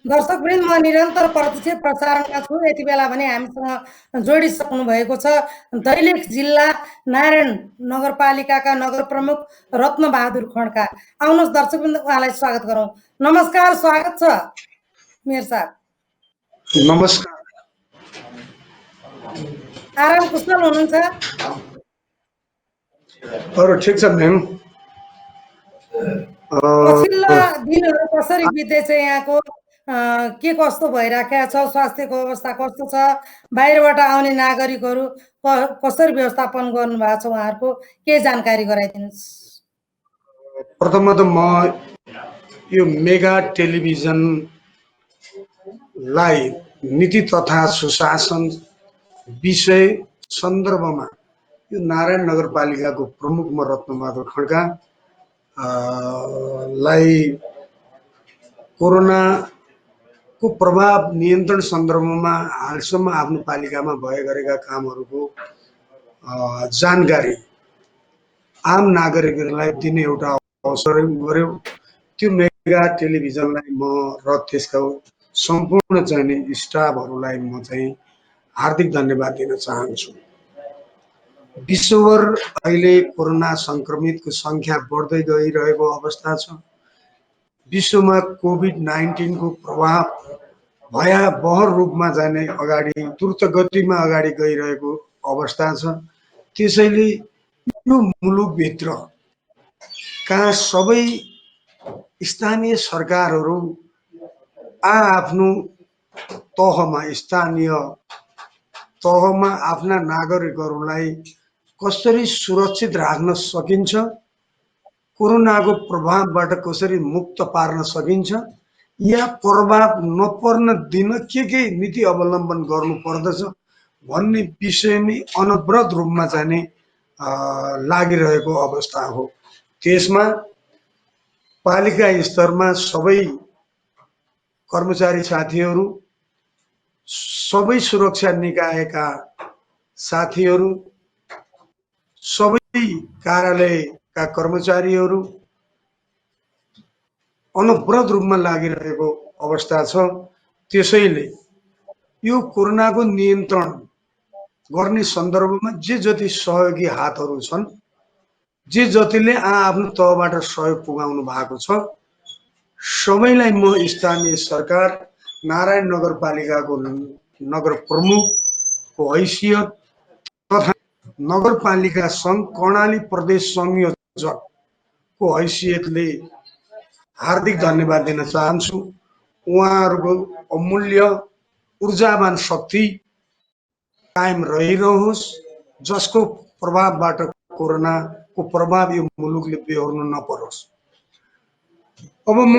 दर्शकवृन्द, म निरन्तर प्रत्यक्ष प्रसारणमा छु। यति बेला भने हामीसँग जोडिसक्नु भएको छ दैलेख जिल्ला नारायण नगरपालिकाका नगर प्रमुख रत्नबहादुर खड्का। आउनुहोस् दर्शकवृन्द, उहाँलाई स्वागत गरौँ। नमस्कार, स्वागत छ मेयर साहब। नमस्कार। आराम कुशल हुनुहुन्छ? ठिक छ म्याम। पछिल्ला दिनहरू कसरी बित्दैछ यहाँको? के कस्तो भइराखेको छ? स्वास्थ्यको अवस्था कस्तो छ? बाहिरबाट आउने नागरिकहरू कसरी व्यवस्थापन गर्नु भएको छ उहाँहरूको? के जानकारी गराइदिनुहोस्। प्रथमत म यो मेगा टेलिभिजनलाई नीति तथा सुशासन विषय सन्दर्भमा यो नारायण नगरपालिकाको प्रमुख म रत्नबहादुर खड्का लाई कोरोनाको प्रभाव नियन्त्रण सन्दर्भमा हालसम्म आफ्नो पालिकामा भए गरेका कामहरूको जानकारी आम नागरिकहरूलाई दिने एउटा अवसर गर्यो। त्यो मेगा टेलिभिजनलाई म र त्यसको सम्पूर्ण चाहिँ स्टाफहरूलाई म चाहिँ हार्दिक धन्यवाद दिन चाहन्छु। विश्वभर अहिले कोरोना संक्रमितको संख्या बढ्दै गइरहेको अवस्था छ। विश्वमा कोभिड-19 को प्रभाव भयावह रूपमा जाने अगाडि द्रुत गतिमा अगाडि गइरहेको अवस्था छ। त्यसैले यो मुलुकभित्र कहाँ सबै स्थानीय सरकारहरू आफ्नो तहमा स्थानीय तहमा आफ्ना नागरिकहरूलाई कसरी सुरक्षित राख्न सकिन्छ, कोरोनाको प्रभावबाट कसरी मुक्त पार्न सकिन्छ, या प्रभाव नपर्न दिन के नीति अवलम्बन गर्नु पर्दछ भन्ने विषयमै अनवरत रूपमा चाहिँ लागिरहेको अवस्था हो। त्यसमा पालिका स्तरमा सबै कर्मचारी साथीहरू, सबै सुरक्षा निकायका साथीहरू, सबै कार्यालयका कर्मचारीहरू अनवरत रूपमा लागिरहेको अवस्था छ। त्यसैले यो कोरोनाको नियन्त्रण गर्ने सन्दर्भमा जे जति सहयोगी हातहरू छन्, जे जतिले आफ्नो तहबाट सहयोग पुगाउनु भएको छ, सबैलाई म स्थानीय सरकार नारायण नगरपालिकाको नगर प्रमुखको हैसियत तथा नगरपालिका सङ्घ कर्णाली प्रदेश संयोजकको हैसियतले हार्दिक धन्यवाद दिन चाहन्छु। उहाँहरूको अमूल्य ऊर्जावान शक्ति कायम रहिरहोस्, जसको प्रभावबाट कोरोनाको प्रभाव यो मुलुकले बेहोर्नु नपरोस्। अब म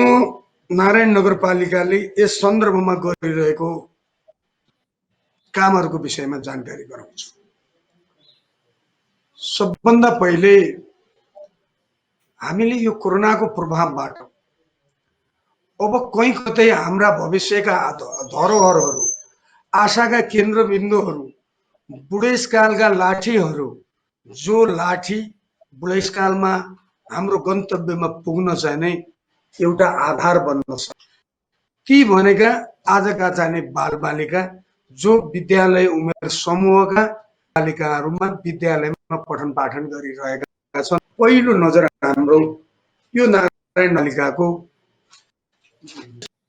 नारायण नगरपालिकाले यस सन्दर्भमा गरिरहेको कामहरूको विषयमा जानकारी गराउँछु। सबभन्दा पहिले हामीले यो कोरोनाको प्रभावबाट अब कहीँ कतै हाम्रा भविष्यका धरोहरहरू, आशाका केन्द्रबिन्दुहरू, बुढेसकालका लाठीहरू, जो लाठी बुढेसकालमा हाम्रो गन्तव्यमा पुग्न चाहिँ एउटा आधार बन्न सक्छ, ती भनेका आजका चाहिँ बालबालिका जो विद्यालय उमेर समूहका बालिकाहरूमा विद्यालयमा पठन पाठन गरिरहेका छन्। पहिलो नजर हाम्रो यो नारायण पालिकाको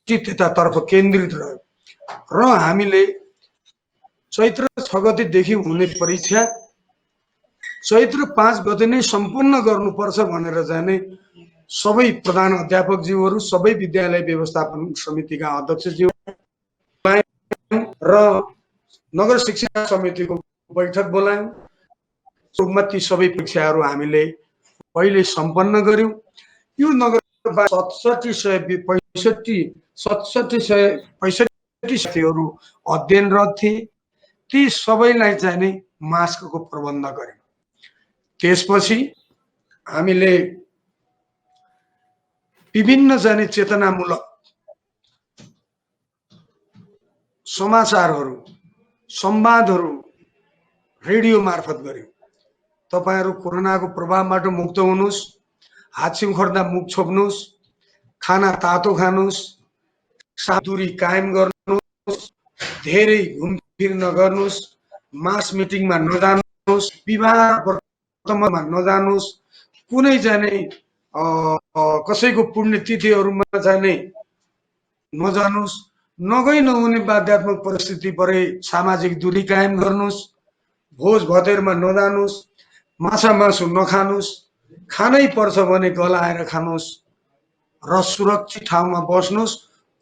त्यतातर्फ केन्द्रित रह्यो र हामीले चैत्र 6 गतेदेखि हुने परीक्षा चैत्र 5 गते नै सम्पन्न गर्नुपर्छ भनेर चाहिँ सबै प्रधान अध्यापकज्यूहरू, सबै विद्यालय व्यवस्थापन समितिका अध्यक्षज्यू र नगर शिक्षा समितिको बैठक बोलायौँ। रूपमा ती सबै परीक्षाहरू हामीले पहिले सम्पन्न गर्यौँ। यो नगर 6765 साथीहरू अध्ययनरत थिए, ती सबैलाई चाहिँ मास्कको प्रबन्ध गर्यौँ। त्यसपछि हामीले विभिन्न चाहिँ चेतनामूलक समाचारहरू, संवादहरू रेडियो मार्फत गर्यौँ। तपाईहरू कोरोनाको प्रभावबाट मुक्त हुनुहोस्, हातछिम खर्दा मुख छोप्नुहोस्, खाना तातो खानुहोस्, साफ दूरी कायम गर्नुहोस्, धेरै घुमफिर नगर्नुहोस्, मास मिटिङमा नजानुहोस्, विवाह व्रतमा नजानुहोस्, कुनै जाने कसैको पुण्यतिथिहरूमा जाने नजानुहोस्, नगई नहुने बाध्यात्मक परिस्थिति परे सामाजिक दूरी कायम गर्नुहोस्, भोज भतेरमा नजानुहोस्, माछा मासु नखानुहोस्, खानै पर्छ भने गलाएर खानुहोस् र सुरक्षित ठाउँमा बस्नुहोस्।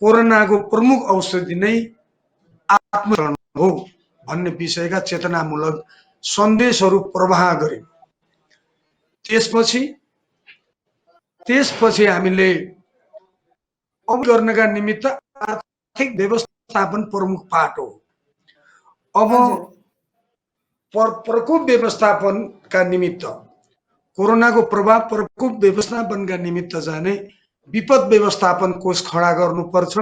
कोरोनाको प्रमुख औषधि नै आत्मशरण हो भन्ने विषयका चेतनामूलक सन्देशहरू प्रवाह गरे। त्यसपछि हामीले गर्नका निमित्त आर्थिक व्यवस्थापन प्रमुख पाठ हो। अब प्रकोप व्यवस्थापनका निमित्त, कोरोनाको प्रभाव प्रकोप व्यवस्थापनका निमित्त जाने विपद व्यवस्थापन कोष खडा गर्नुपर्छ।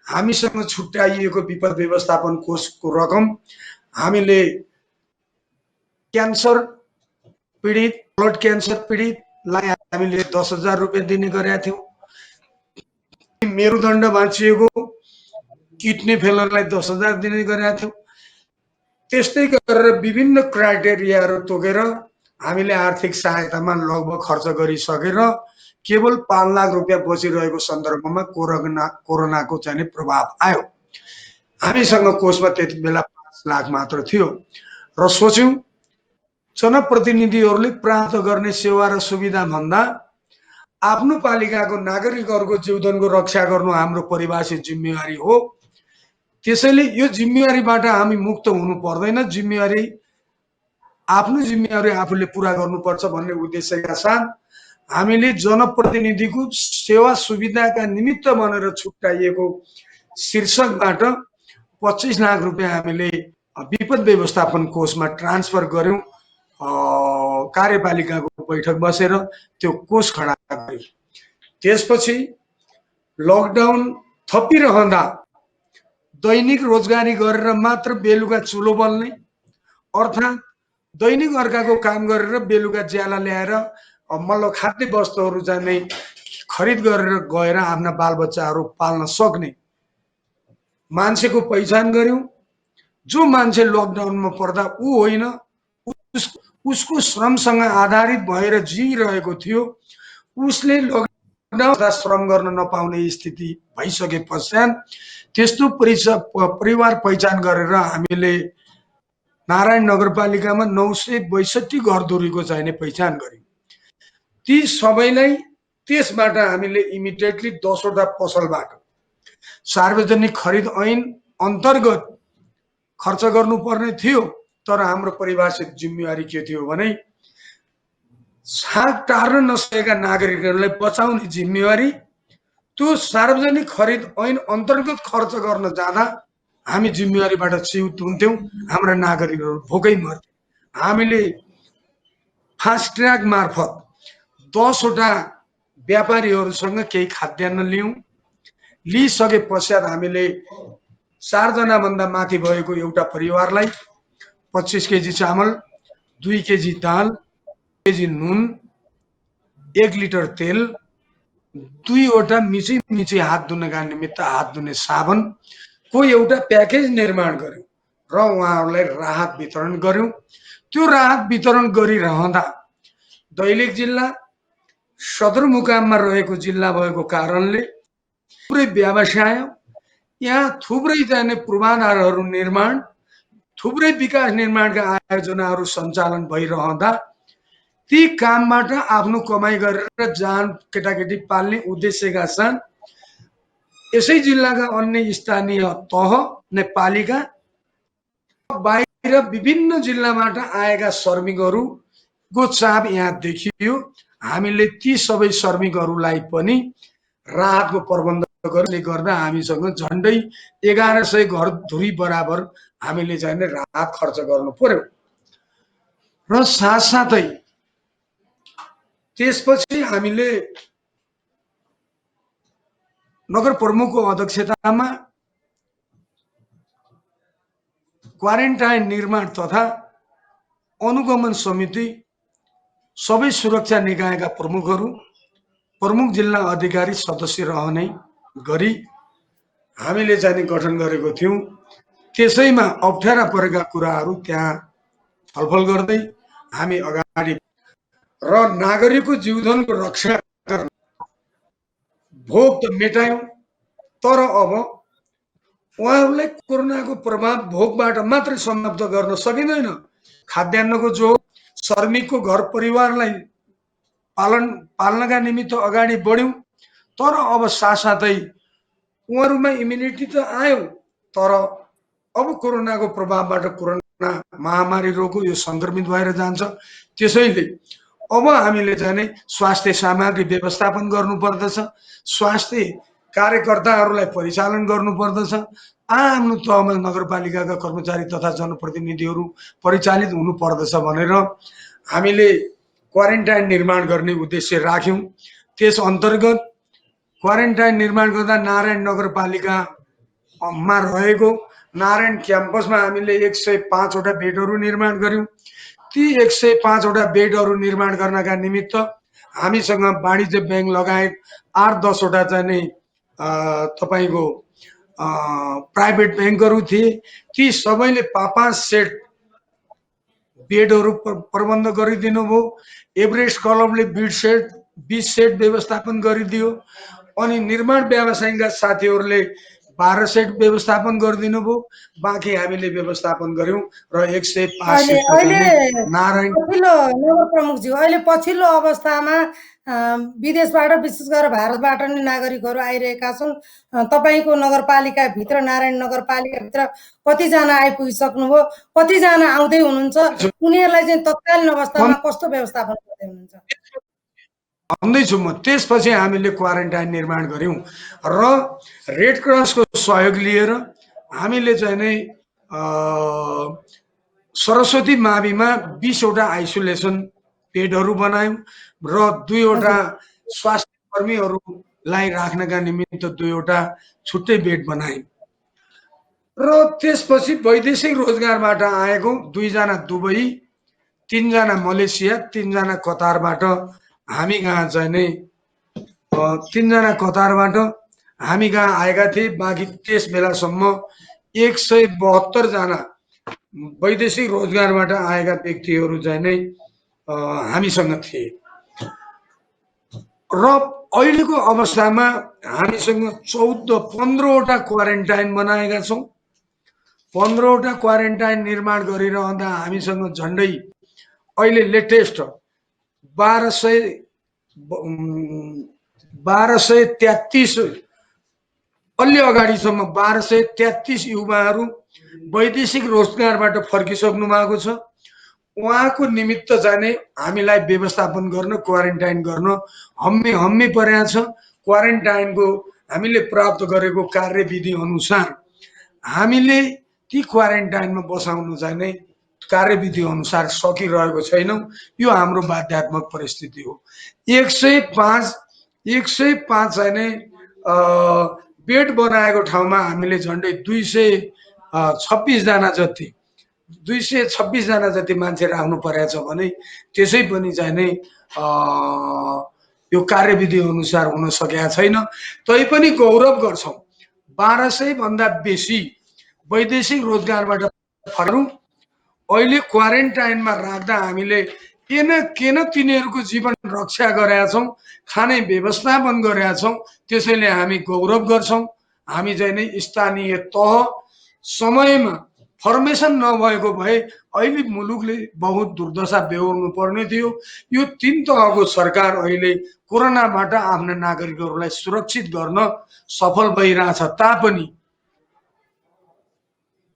हामीसँग छुट्याइएको विपद व्यवस्थापन कोषको रकम हामीले क्यान्सर पीडित, ब्लड क्यान्सर पीडितलाई हामीले 10,000 रुपियाँ दिने गरेका थियौँ। मेरुदण्ड भाँचिएको किडनी फेलरलाई 10,000 दिने गरेका थियौँ। त्यस्तै गरेर विभिन्न क्राइटेरियाहरू तोकेर हामीले आर्थिक सहायतामा लगभग खर्च गरिसकेर केवल 5 लाख रुपियाँ बचिरहेको सन्दर्भमा कोरोनाको चाहिँ प्रभाव आयो। हामीसँग कोषमा त्यति बेला 5 लाख मात्र थियो र सोच्यौँ जनप्रतिनिधिहरूले प्राप्त गर्ने सेवा र सुविधा भन्दा आफ्नो पालिकाको नागरिकहरूको जीवनको रक्षा गर्नु हाम्रो परिभाषित जिम्मेवारी हो। त्यसैले यो जिम्मेवारीबाट हामी मुक्त हुनु पर्दैन, आफ्नो जिम्मेवारी आफूले पूरा गर्नुपर्छ भन्ने उद्देश्यका साथ हामीले जनप्रतिनिधिको सेवा सुविधाका निमित्त भनेर छुट्याइएको शीर्षकबाट 25 लाख रुपियाँ हामीले विपद व्यवस्थापन कोषमा ट्रान्सफर गर्यौं। कार्यपालिकाको बैठक बसेर त्यो कोष खडा गर्यौं। त्यसपछि लकडाउन थपिरहँदा दैनिक रोजगारी गरेर मात्र बेलुका चुलो बल्ने, अर्थात् दैनिक अर्काको काम गरेर बेलुका ज्याला ल्याएर मल्ल खाद्य वस्तुहरू जाने खरिद गरेर गएर आफ्ना बालबच्चाहरू पाल्न सक्ने मान्छेको पहिचान गर्यौं। जो मान्छे लकडाउनमा पर्दा ऊ होइन, उसको श्रमसँग आधारित भएर जिइरहेको थियो, उसले लकडाउन श्रम गर्न नपाउने स्थिति भइसके पश्चात त्यस्तो परिवार पहिचान गरेर हामीले नारायण नगरपालिकामा 962 घरधुरीको चाहिने पहिचान गर्यौं। ती सबैलाई त्यसबाट हामीले इमिडिएटली 10 वटा पसलबाट सार्वजनिक खरिद ऐन अन्तर्गत खर्च गर्नुपर्ने थियो। तर हाम्रो परिभाषित जिम्मेवारी के थियो भने छाक टार्न नसकेका नागरिकहरूलाई बचाउने जिम्मेवारी। त्यो सार्वजनिक खरिद ऐन अन्तर्गत खर्च गर्न जाँदा हामी जिम्मेवारीबाट च्युत हुन्थ्यौं, हाम्रा नागरिकहरू भोकै मर्थे। हामीले फास्ट ट्र्याक मार्फत 10 वटा व्यापारीहरूसँग केही खाद्यान्न लियौं। लिइसके पश्चात हामीले 4 जना भन्दा माथि भएको एउटा परिवारलाई 25 केजी चामल, 2 केजी दाल, 1 केजी नुन, 1 लिटर तेल, 2 वटा मिची हात धुनका निमित्त हात धुने साबनको एउटा प्याकेज निर्माण गर्यौं र उहाँहरूलाई राहत वितरण गर्यौं। त्यो राहत वितरण गरिरहँदा दैलेख जिल्ला सदरमुकाममा रहेको जिल्ला भएको कारणले थुप्रै व्यवसाय, यहाँ थुप्रै जाने पूर्वाधारहरू निर्माण, थुप्रै विकास निर्माणका आयोजनाहरू सञ्चालन भइरहँदा ती कामबाट आफ्नो कमाई गरेर जान केटाकेटी पाल्ने उद्देश्यका साथ यसै जिल्लाका अन्य स्थानीय तह नै पालिका बाहिर विभिन्न जिल्लाबाट आएका श्रमिकहरूको चाप यहाँ देखियो। हामीले ती सबै श्रमिकहरूलाई पनि राहतको प्रबन्ध गर्दा हामीसँग झन्डै 1100 घरधुरी बराबर हामीले चाहिँ राहत खर्च गर्नु पर्यो। र साथसाथै त्यसपछि हामीले नगर प्रमुखको अध्यक्षतामा क्वारेन्टाइन निर्माण तथा अनुगमन समिति, सबै सुरक्षा निकायका प्रमुखहरू, प्रमुख जिल्ला अधिकारी सदस्य रहने गरी हामीले चाहिँ गठन गरेको थियौँ। त्यसैमा अप्ठ्यारा परेका कुराहरू त्यहाँ छलफल गर्दै हामी अगाडि र नागरिकको जीवनको रक्षा गर्न भोग त मेटायौँ, तर अब उहाँहरूलाई कोरोनाको प्रभाव भोगबाट मात्रै समाप्त गर्न सकिँदैन। खाद्यान्नको जो श्रमिकको घर परिवारलाई पाल्नका निमित्त अगाडि बढ्यौँ, तर अब साथसाथै उहाँहरूमा इम्युनिटी त आयो, तर अब कोरोनाको प्रभावबाट कोरोना महामारी रोग यो सङ्क्रमित भएर जान्छ। त्यसैले अब हामीले चाहिँ स्वास्थ्य सामग्री व्यवस्थापन गर्नुपर्दछ, स्वास्थ्य कार्यकर्ताहरूलाई परिचालन गर्नुपर्दछ, आफ्नो तहमा नगरपालिकाका कर्मचारी तथा जनप्रतिनिधिहरू परिचालित हुनुपर्दछ भनेर हामीले क्वारेन्टाइन निर्माण गर्ने उद्देश्य राख्यौँ। त्यस अन्तर्गत क्वारेन्टाइन निर्माण गर्दा नारायण नगरपालिकामा रहेको नारायण क्याम्पसमा हामीले 105 वटा बेडहरू निर्माण गर्यौँ। ती 105 वटा बेडहरू निर्माण गर्नका निमित्त हामीसँग वाणिज्य ब्याङ्क लगायत 8-10 वटा चाहिँ तपाईँको प्राइभेट ब्याङ्कहरू थिए। ती सबैले 5-5 सेट बेडहरू प्रबन्ध गरिदिनु भयो। एभरेस्ट क्लबले 20 सेट व्यवस्थापन गरिदियो। अनि निर्माण व्यवसायका साथीहरूले 12 सेट व्यवस्थापन गरिदिनु भयो। बाँकी हामीले व्यवस्थापन गर्यौँ र 105 सेट नारायण पछिल्लो नगर प्रमुखज्यू, अहिले पछिल्लो अवस्थामा विदेशबाट विशेष गरेर भारतबाट नै नागरिकहरू आइरहेका छन्। तपाईँको नगरपालिकाभित्र, नारायण नगरपालिकाभित्र कतिजना आइपुगिसक्नुभयो, कतिजना आउँदै हुनुहुन्छ, उनीहरूलाई चाहिँ तत्कालीन अवस्थामा कस्तो व्यवस्थापन गर्दै हुनुहुन्छ? भन्दैछु म। त्यसपछि हामीले क्वारेन्टाइन निर्माण गर्यौँ र रेड क्रसको सहयोग लिएर हामीले चाहिँ नै सरस्वती माविमा 20 वटा आइसोलेसन बेडहरू बनायौँ र 2 वटा स्वास्थ्य कर्मीहरूलाई राख्नका निमित्त 2 वटा छुट्टै बेड बनायौँ। र त्यसपछि वैदेशिक रोजगारबाट आएको 2 जना दुबई, 3 जना मलेसिया, 3 जना कतारबाट हामी कहाँ चाहिँ नै 3 जना कतारबाट हामी कहाँ आएका थिए। बाँकी त्यस बेलासम्म 172 जना वैदेशिक रोजगारबाट आएका व्यक्तिहरू चाहिँ नै हामीसँग थिए। र अहिलेको अवस्थामा हामीसँग 15 वटा क्वारेन्टाइन बनाएका छौँ। 15 वटा क्वारेन्टाइन निर्माण गरिरहँदा हामीसँग झन्डै अहिले लेटेस्ट 1233 अलि अगाडिसम्म 1233 युवाहरू वैदेशिक रोजगारबाट फर्किसक्नु भएको छ। उहाँको निमित्त जाने हामीलाई व्यवस्थापन गर्न, क्वारेन्टाइन गर्न हम्मे परेको छ। क्वारेन्टाइनको हामीले प्राप्त गरेको कार्यविधि अनुसार हामीले ती क्वारेन्टाइनमा बसाउनु जाने कार्यविधि अनुसार सकिरहेको छैनौँ। यो हाम्रो बाध्यात्मक परिस्थिति हो। 105 चाहिँ बेड बनाएको ठाउँमा हामीले झन्डै 226 जना जति 226 जना जति मान्छे राख्नु परेको छ भने त्यसै पनि चाहिँ नै यो कार्यविधि अनुसार हुन सकेका छैन। तैपनि गौरव गर्छौँ 1200 भन्दा बेसी वैदेशिक रोजगारबाट फर्कौँ अहिले क्वारेन्टाइनमा राख्दा हामीले केन तिनीहरूको जीवन रक्षा गरेका छौँ, खाने व्यवस्थापन गरेका छौँ। त्यसैले हामी गौरव गर्छौँ। हामी चाहिँ नै स्थानीय तह समयमा फर्मेसन नभएको भए अहिले मुलुकले बहुत दुर्दशा बेहोर्नु पर्ने थियो। यो 3 तहको सरकार अहिले कोरोनाबाट आफ्ना नागरिकहरूलाई सुरक्षित गर्न सफल भइरहेछ तापनि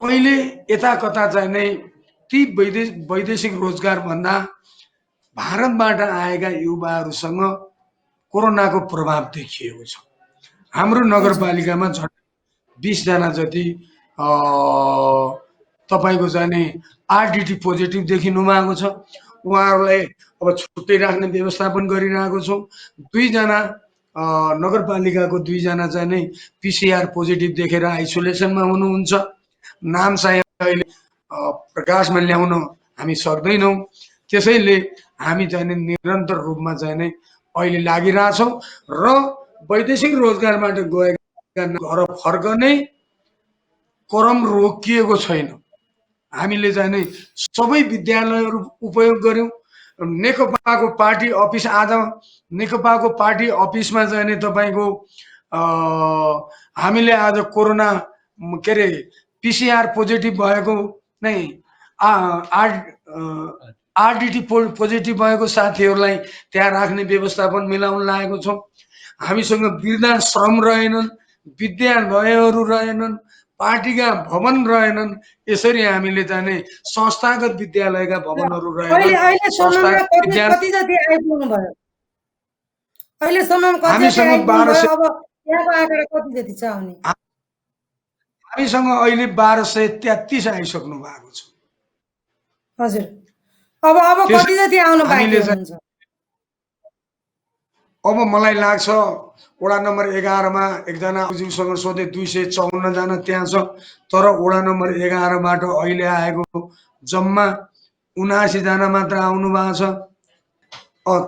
अहिले यता कता चाहिँ नै ती वैदेशिक रोजगार भन्दा भारतबाट आएका युवाहरूसँग कोरोनाको प्रभाव देखिएको छ। हाम्रो नगरपालिकामा झन्डै 20 जना जति तपाईको चाहिँ आरडीटी पोजिटिभ देखिनु भएको छ। उहाँहरूलाई अब छुट्टै राख्ने व्यवस्थापन गरिरहेको छौँ। 2 जना नगरपालिकाको 2 जना चाहिँ नै पीसीआर पोजिटिभ देखेर आइसोलेसनमा हुनुहुन्छ। नाम चाहिँ अहिले प्रकाशमा ल्याउन हामी सक्दैनौँ। त्यसैले हामी चाहिँ निरन्तर रूपमा चाहिँ नै अहिले लागिरहेछौँ र वैदेशिक रोजगारबाट गएका घर फर्कने क्रम रोकिएको छैन। हामीले चाहिँ नै सबै विद्यालयहरू उपयोग गर्यौँ। नेकपाको पार्टी अफिस आज नेकपाको पार्टी अफिसमा चाहिँ नै तपाईँको हामीले आज कोरोना के अरे पिसिआर पोजिटिभ भएको नै आरडिटी पोजिटिभ भएको साथीहरूलाई त्यहाँ राख्ने व्यवस्थापन मिलाउन लागेको छौँ। हामीसँग वृद्धाश्रम रहेनन्, विद्यालयहरू रहेनन्, पार्टीका भवन रहेनन्। यसरी हामीले जाने संस्थागत विद्यालयका भवनहरू रहेनन्। अहिलेसम्ममा कति जति आइपुग्नु भयो? अहिलेसम्म कति जति आइपुग्नु भयो? अब यहाँको आँकडा कति जति छ आउने? हामीसँग अहिले 1233 आइसक्नु भएको छ। हजुर, अब कति जति आउन बाँकी हुनुहुन्छ? अब मलाई लाग्छ वडा नम्बर 11 मा एकजना ज्यूसँग सोधे 254 जना त्यहाँ छ। तर वडा नम्बर 11 बाट अहिले आएको जम्मा 79 जना मात्र आउनु भएको छ।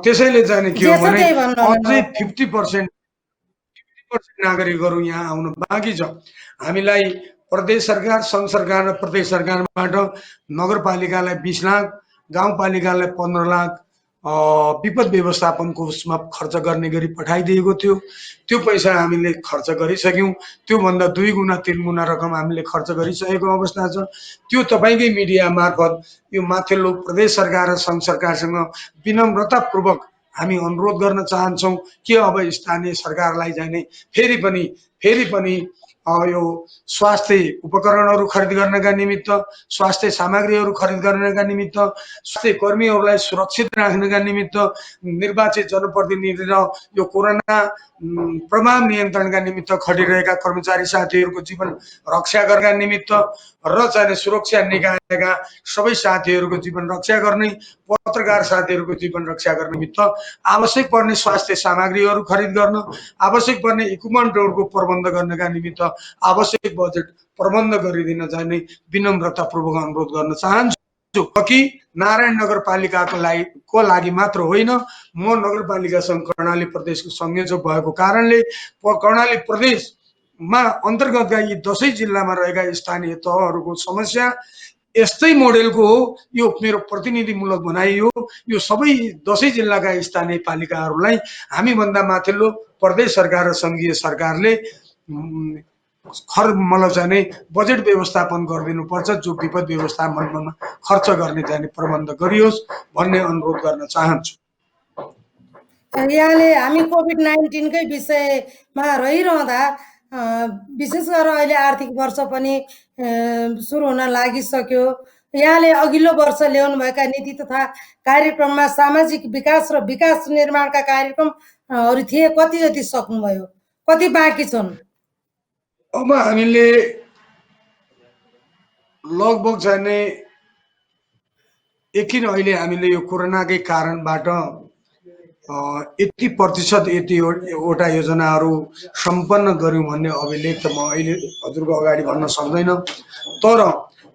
त्यसैले चाहिँ के हो भने अझै 50% नागरिकहरू यहाँ आउनु बाँकी छ। हामीलाई प्रदेश सरकार, संघ सरकार र प्रदेश सरकारबाट नगरपालिकालाई 20 लाख, गाउँपालिकालाई 15 लाख विपद व्यवस्थापनको उसमा खर्च गर्ने गरी पठाइदिएको थियो। त्यो पैसा हामीले खर्च गरिसक्यौँ। त्योभन्दा 2 गुणा 3 गुणा रकम हामीले खर्च गरिसकेको अवस्था छ। त्यो तपाईँकै मिडिया मार्फत यो माथिल्लो प्रदेश सरकार र संघ सरकारसँग विनम्रतापूर्वक हामी अनुरोध गर्न चाहन्छौँ कि अब स्थानीय सरकारलाई चाहिँ फेरि पनि यो स्वास्थ्य उपकरणहरू खरिद गर्नका निमित्त, स्वास्थ्य सामग्रीहरू खरिद गर्नका निमित्त, स्वास्थ्य कर्मीहरूलाई सुरक्षित राख्नका निमित्त, निर्वाचित जनप्रतिनिधि र यो कोरोना प्रभाव नियन्त्रणका निमित्त खटिरहेका कर्मचारी साथीहरूको जीवन रक्षा गर्नका निमित्त र चाहिँ सुरक्षा निकायका सबै साथीहरूको जीवन रक्षा गर्ने, पत्रकार साथीहरूको जीवन रक्षा गर्ने निमित्त आवश्यक पर्ने स्वास्थ्य सामग्रीहरू खरिद गर्न, आवश्यक पर्ने इक्विपमेन्टहरूको प्रबन्ध गर्नका निमित्त आवश्यक बजेट प्रबन्ध गरिदिन जाने विनम्रतापूर्वक अनुरोध गर्न चाहन्छु। कि नारायण नगरपालिकाको लागि मात्र होइन, म नगरपालिकासँग कर्णाली प्रदेशको संयोजक भएको कारणले कर्णाली प्रदेशमा अन्तर्गतका यी 10 जिल्लामा रहेका स्थानीय तहहरूको समस्या यस्तै मोडेलको हो। यो मेरो प्रतिनिधिमूलक भनाइ हो। यो सबै 10 जिल्लाका स्थानीय पालिकाहरूलाई हामीभन्दा माथिल्लो प्रदेश सरकार र संघीय सरकारले मतलब चाहिँ बजेट व्यवस्थापन गरिदिनुपर्छ, जो विपद व्यवस्थापनमा खर्च गर्ने जाने प्रबन्ध गरियोस् भन्ने अनुरोध गर्न चाहन्छु। यहाँले हामी कोभिड-19 कै विषयमा रहिरहँदा विशेष गरेर अहिले आर्थिक वर्ष पनि सुरु हुन लागिसक्यो। यहाँले अघिल्लो वर्ष ल्याउनुभएका नीति तथा कार्यक्रममा सामाजिक विकास र विकास निर्माणका कार्यक्रमहरू थिए, कति जति सक्नुभयो, कति बाँकी छन्? अब हामीले लगभग चाहिँ यकिन अहिले हामीले यो कोरोनाकै कारणबाट यति प्रतिशत यतिवटा योजनाहरू सम्पन्न गर्यौँ भन्ने अभिलेख त म अहिले हजुरको अगाडि भन्न सक्दैन। तर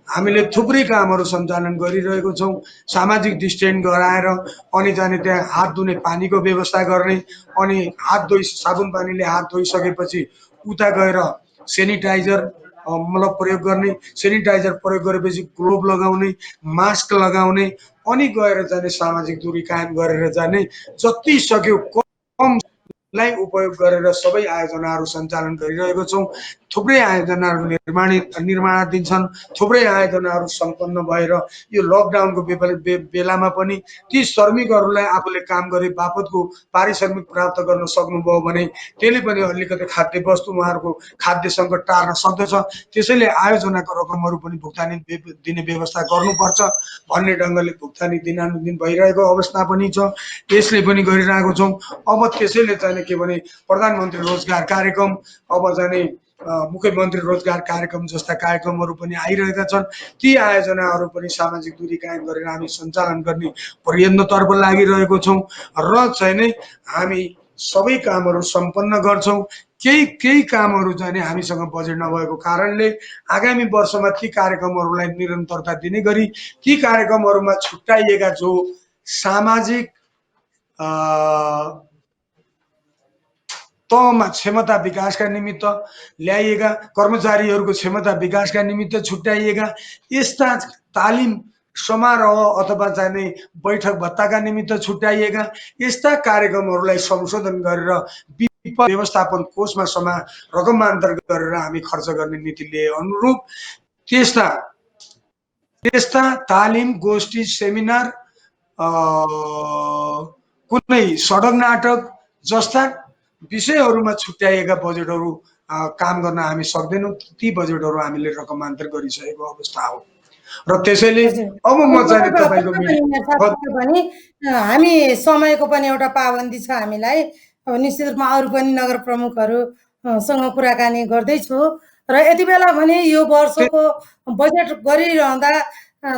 हामीले थुप्रै कामहरू सञ्चालन गरिरहेको छौँ। सामाजिक डिस्टेन्स गराएर अनि जाने त्यहाँ हात धुने पानीको व्यवस्था गर्ने, अनि साबुन पानीले हात धोइसकेपछि उता गएर सेनिटाइजर मतलब प्रयोग गर्ने, सेनिटाइजर प्रयोग गरेपछि ग्लोभ लगाउने, मास्क लगाउने, अनि गएर जाने सामाजिक दूरी कायम गरेर जाने, जति सक्यो कमलाई उपयोग गरेर सबै आयोजनाहरू सञ्चालन गरिरहेको छौँ। थुप्रै आयोजनाहरू निर्माणाधीन छन्। थुप्रै आयोजनाहरू सम्पन्न भएर यो लकडाउनको बेलामा पनि ती श्रमिकहरूलाई आफूले काम गरे बापतको पारिश्रमिक प्राप्त गर्न सक्नुभयो भने त्यसले पनि अलिकति खाद्य वस्तु उहाँहरूको खाद्य सङ्कट टार्न सक्दछ। त्यसैले आयोजनाको रकमहरू पनि भुक्तानी दिने व्यवस्था गर्नुपर्छ भन्ने ढङ्गले भुक्तानी दिनानुदिन भइरहेको अवस्था पनि छ। यसले पनि गरिरहेको छौँ। अब त्यसैले चाहिँ के भने प्रधानमन्त्री रोजगार कार्यक्रम, अब चाहिँ मुख्यमन्त्री रोजगार कार्यक्रम जस्ता कार्यक्रमहरू पनि आइरहेका छन्। ती आयोजनाहरू पनि सामाजिक दूरी कायम गरेर हामी सञ्चालन गर्ने प्रयत्नतर्फ लागिरहेको छौँ र चाहिँ नै हामी सबै कामहरू सम्पन्न गर्छौँ। केही कामहरू चाहिँ हामीसँग बजेट नभएको कारणले आगामी वर्षमा ती कार्यक्रमहरूलाई निरन्तरता दिने गरी ती कार्यक्रमहरूमा छुट्याइएका जो सामाजिक तहमा क्षमता विकासका निमित्त ल्याइएका, कर्मचारीहरूको क्षमता विकासका निमित्त छुट्याइएका यस्ता तालिम समारोह अथवा चाहिँ बैठक भत्ताका निमित्त छुट्याइएका यस्ता कार्यक्रमहरूलाई संशोधन गरेर विपद व्यवस्थापन कोषमा रकमान्तर गरेर हामी खर्च गर्ने नीति लिए अनुरूप त्यस्ता त्यस्ता तालिम, गोष्ठी, सेमिनार, कुनै सडक नाटक जस्ता विषयहरूमा छुट्याइएका बजेटहरू काम गर्न हामी सक्दैनौँ। ती बजेटहरू हामीले रकमान्तर गरिसकेको अवस्था हो र त्यसैले अब म चाहिँ तपाईँको पनि हामी समयको पनि एउटा पाबन्दी छ हामीलाई। अब निश्चित रूपमा अरू पनि नगर प्रमुखहरूसँग कुराकानी गर्दैछु र यति बेला भने यो वर्षको बजेट गरिरहँदा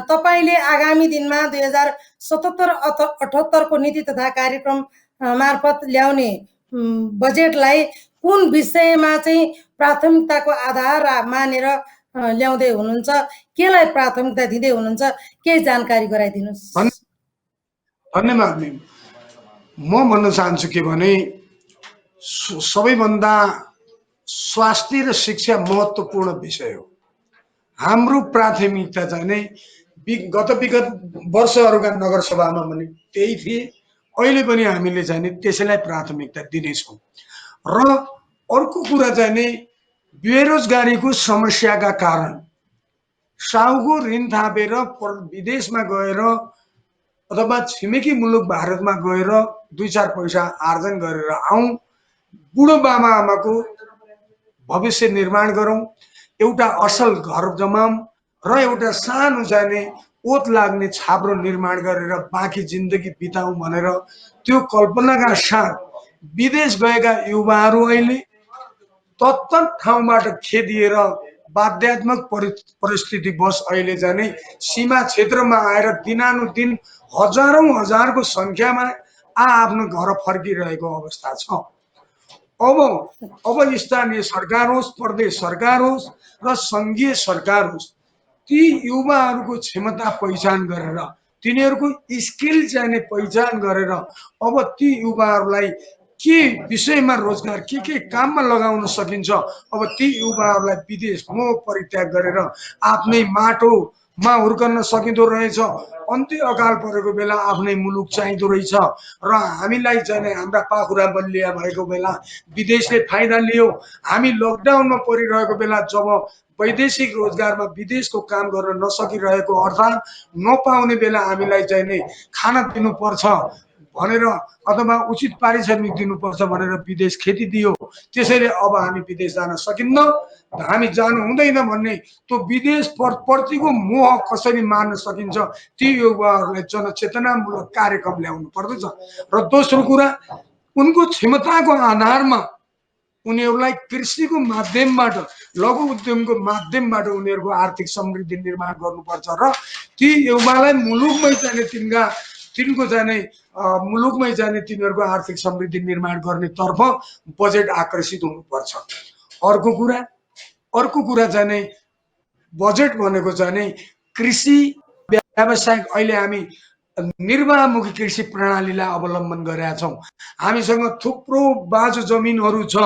तपाईले आगामी दिनमा 2077-78 को नीति तथा कार्यक्रम मार्फत ल्याउने बजेटलाई कुन विषयमा चाहिँ प्राथमिकताको आधार मानेर ल्याउँदै हुनुहुन्छ, केलाई प्राथमिकता दिँदै हुनुहुन्छ, केही जानकारी गराइदिनुस्। धन्यवाद म्याम। म भन्न चाहन्छु के भने सबैभन्दा स्वास्थ्य र शिक्षा महत्त्वपूर्ण विषय हो। हाम्रो प्राथमिकता चाहिँ नै विगत वर्षहरूका नगरसभामा पनि त्यही थिए, अहिले पनि हामीले चाहिँ त्यसैलाई प्राथमिकता दिनेछौँ। र अर्को कुरा चाहिँ नै बेरोजगारीको समस्याका कारण साहुको ऋण थापेर विदेशमा गएर अथवा छिमेकी मुलुक भारतमा गएर 2-4 पैसा आर्जन गरेर आउँ, बुढो बाबा आमाको भविष्य निर्माण गरौँ, एउटा असल घर जमाऊँ र एउटा सानो जाने ओत लाग्ने छाप्रो निर्माण गरेर बाँकी जिन्दगी बिताउँ भनेर त्यो कल्पनाका साथ विदेश गएका युवाहरू अहिले तत्त ठाउँबाट खेदिएर बाध्यात्मक परिस्थितिवश अहिले जाने सीमा क्षेत्रमा आएर दिनानुदिन हजारौं को संख्यामा आफ्नो घर फर्किरहेको अवस्था छ। अब स्थानीय सरकार होस्, प्रदेश सरकार होस् र संघीय सरकार होस्, ती युवाहरूको क्षमता पहिचान गरेर तिनीहरूको स्किल चाहिँ पहिचान गरेर अब ती युवाहरूलाई के विषयमा रोजगार के काममा लगाउन सकिन्छ, अब ती युवाहरूलाई विदेश मोह परित्याग गरेर आफ्नै माटोमा हुर्कन सकिँदो रहेछ। अन्त्य अकाल परेको बेला आफ्नै मुलुक चाहिँदो रहेछ र हामीलाई चाहिँ हाम्रा पाखुरा बलिया भएको बेला विदेशले फाइदा लियो। हामी लकडाउनमा परिरहेको बेला जब वैदेशिक रोजगारमा विदेशको काम गर्न नसकिरहेको अर्थात् नपाउने बेला हामीलाई चाहिँ खाना दिनुपर्छ भनेर अथवा उचित पारिश्रमिक दिनुपर्छ भनेर विदेश खेती दियो। त्यसैले अब हामी विदेश जान सकिन्न, हामी जानु हुँदैन भन्ने त्यो विदेश प्रतिको मोह कसरी मार्न सकिन्छ ती युवाहरूलाई जनचेतनामूलक कार्यक्रम ल्याउनु पर्दछ। र दोस्रो कुरा, उनको क्षमताको आधारमा उनीहरूलाई कृषिको माध्यमबाट, लघु उद्यमको माध्यमबाट उनीहरूको आर्थिक समृद्धि निर्माण गर्नुपर्छ र ती युवालाई मुलुकमै चाहिँ तिनको चाहिँ मुलुकमै जाने तिनीहरूको आर्थिक समृद्धि निर्माण गर्ने तर्फ बजेट आकर्षित हुनुपर्छ। अर्को कुरा चाहिँ बजेट भनेको चाहिँ कृषि व्यावसायिक, अहिले हामी निर्वाहमुखी कृषि प्रणालीलाई अवलम्बन गरेका छौँ। हामीसँग थुप्रो बाँझो जमिनहरू छ,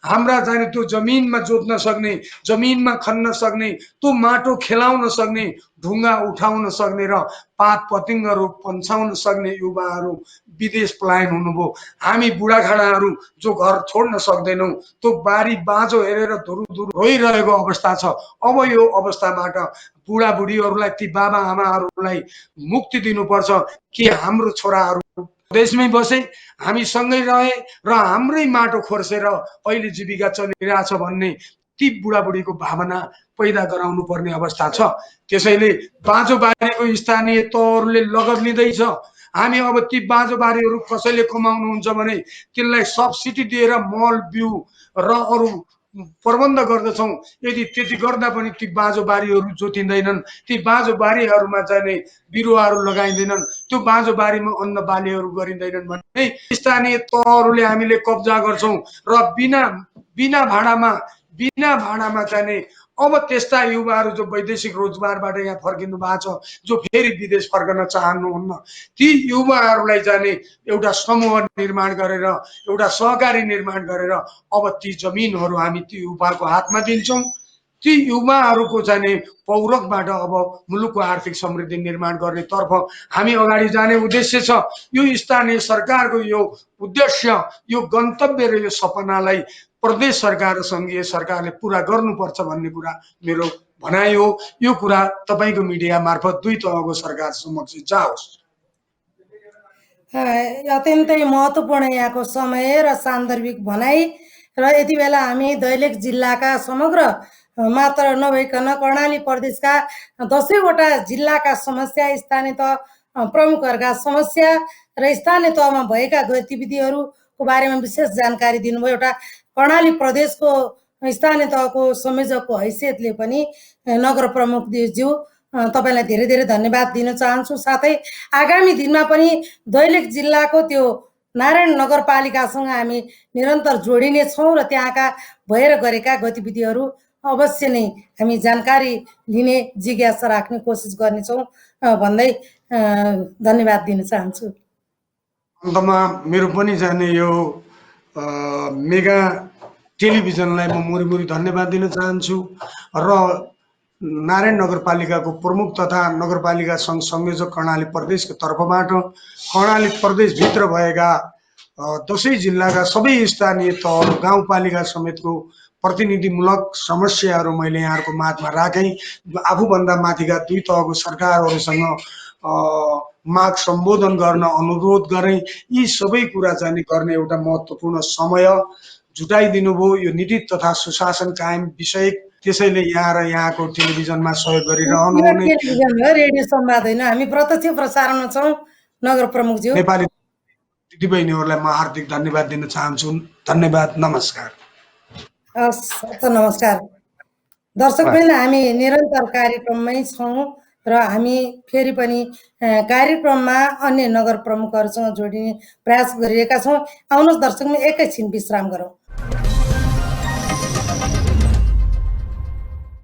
हाम्रा चाहिँ त्यो जमिनमा जोत्न सक्ने, जमिनमा खन्न सक्ने, त्यो माटो खेलाउन सक्ने, ढुङ्गा उठाउन सक्ने र पात पतिङ्गहरू पन्छाउन सक्ने युवाहरू विदेश पलायन हुनुभयो। हामी बुढाखाडाहरू जो घर छोड्न सक्दैनौँ, त्यो बारी बाँझो हेरेर धुरुधुरु रोइरहेको अवस्था छ। अब यो अवस्थाबाट बुढाबुढीहरूलाई, ती बाबा आमाहरूलाई मुक्ति दिनुपर्छ कि हाम्रो छोराहरू देशमै बसे, हामी सँगै रहे र हाम्रै माटो खोर्सेर अहिले जीविका चलिरहेछ भन्ने ती बुढाबुढीको भावना पैदा गराउनु पर्ने अवस्था छ। त्यसैले बाँझो बारीको स्थानीय तहहरूले लगत लिँदैछ। हामी अब ती बाँझो बारीहरू कसैले कमाउनुहुन्छ भने तिनलाई सब्सिडी दिएर मल बिउ र अरू प्रबन्ध गर्दछौँ। यदि त्यति गर्दा पनि ती बाँझो बारीहरू जोतिँदैनन्, ती बाँझो बारीहरूमा चाहिँ बिरुवाहरू लगाइँदैनन्, त्यो बाँझो बारीमा अन्न बालीहरू गरिँदैनन् भने स्थानीय तहहरूले हामीले कब्जा गर्छौँ र बिना भाडामा चाहिँ अब त्यस्ता युवाहरू जो वैदेशिक रोजगारबाट यहाँ फर्किनु भएको छ, जो फेरि विदेश फर्कन चाहनुहुन्न, ती युवाहरूलाई जाने एउटा समूह निर्माण गरेर, एउटा सहकारी निर्माण गरेर अब ती जमिनहरू हामी ती युवाको हातमा दिन्छौँ। ती युवाहरूको जाने पौरखबाट अब मुलुकको आर्थिक समृद्धि निर्माण गर्नेतर्फ हामी अगाडि जाने उद्देश्य छ। यो स्थानीय सरकारको यो उद्देश्य, यो गन्तव्य र यो सपनालाई प्रदेश सरकार र सङ्घीय सरकारले पुरा गर्नुपर्छ भन्ने कुरा मेरो भनाइ हो। यो कुरा तपाईँको मिडिया मार्फत दुई तहको सरकार समक्ष जाओस्। अत्यन्तै महत्त्वपूर्ण यहाँको समय र सान्दर्भिक भनाइ र यति बेला हामी दैलेख जिल्लाका समग्र मात्र नभइकन कर्णाली प्रदेशका 10वटा जिल्लाका समस्या, स्थानीय तह प्रमुखहरूका समस्या र स्थानीय तहमा भएका गतिविधिहरूको बारेमा विशेष जानकारी दिनुभयो। एउटा कर्णाली प्रदेशको स्थानीय तहको संयोजकको हैसियतले पनि नगर प्रमुख ज्यू तपाईलाई धेरै धेरै धन्यवाद दिन चाहन्छु। साथै आगामी दिनमा पनि दैलेख जिल्लाको त्यो नारायण नगरपालिकासँग हामी निरन्तर जोडिने छौँ र त्यहाँका भएर गरेका गतिविधिहरू अवश्य नै हामी जानकारी लिने जिज्ञासा राख्ने कोसिस गर्नेछौँ भन्दै धन्यवाद दिन चाहन्छु। अन्तमा मेरो पनि जाने यो मेगा टेलिभिजनलाई म मुरी धन्यवाद दिन चाहन्छु र नारायण नगरपालिकाको प्रमुख तथा नगरपालिका सङ्घ संयोजक कर्णाली प्रदेशको तर्फबाट कर्णाली प्रदेशभित्र भएका 10 जिल्लाका सबै स्थानीय तह गाउँपालिका समेतको प्रतिनिधिमूलक समस्याहरू मैले यहाँहरूको माझमा राखेँ। आफूभन्दा माथिका दुई तहको सरकारहरूसँग माग सम्बोधन गर्न अनुरोध गरेँ। यी सबै कुरा चाहिँ गर्ने एउटा महत्त्वपूर्ण समय जुटाइदिनु भयो। यो नीति तथा सुशासन कायम विषय, त्यसैले यहाँ र यहाँको टेलिभिजनमा सहयोग गरिरहनु हुने। टेलिभिजन हो, रेडियो संवाद होइन, हामी प्रत्यक्ष प्रसारणमा छौँ। नगर प्रमुखज्यू, नेपाली दिदीबहिनीहरूलाई म हार्दिक धन्यवाद दिन चाहन्छु। धन्यवाद, नमस्कार। हस्, नमस्कार दर्शकवृन्द, हामी निरन्तर कार्यक्रममै छौँ र हामी फेरि पनि कार्यक्रममा अन्य नगर प्रमुखहरूसँग जोडिने प्रयास गरिरहेका छौँ। आउनुहोस् दर्शकवृन्द, एकैछिन विश्राम गरौँ।